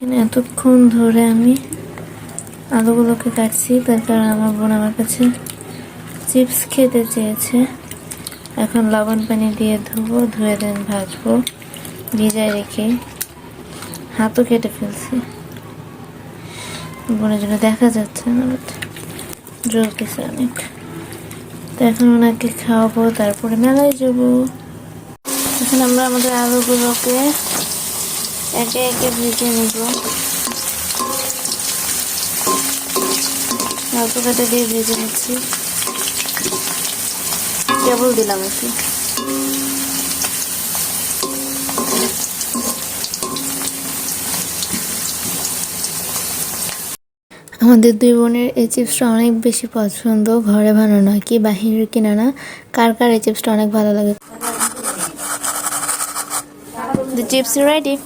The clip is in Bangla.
এখানে এতক্ষণ ধরে আমি আলুগুলোকে কাটছি, তার কারণ আমার বোন আমার কাছে চিপস খেতে চেয়েছে। এখন লবণ পানি দিয়ে ধুবো, ধুয়ে দেন ভাজবো ভিজায় রেখে। হাতও কেটে ফেলছি, বোনের জন্য দেখা যাচ্ছে না, বাট জ্বলতেছে অনেক। তো এখন ওনাকে খাওয়াবো, তারপরে মেলায় যাবো। এখন আমরা আমাদের আলুগুলোকে একে একে ভেজে নিব। অল্প কাটা দিয়ে ভেজে নিচ্ছি, কেবল দিলাম একটু। আমাদের দুই বোনের এই চিপসটা অনেক বেশি পছন্দ, ঘরে বানানো কি বাহিরের কিনা না। কার কার এই চিপসটা অনেক ভালো লাগে? The chips are ready.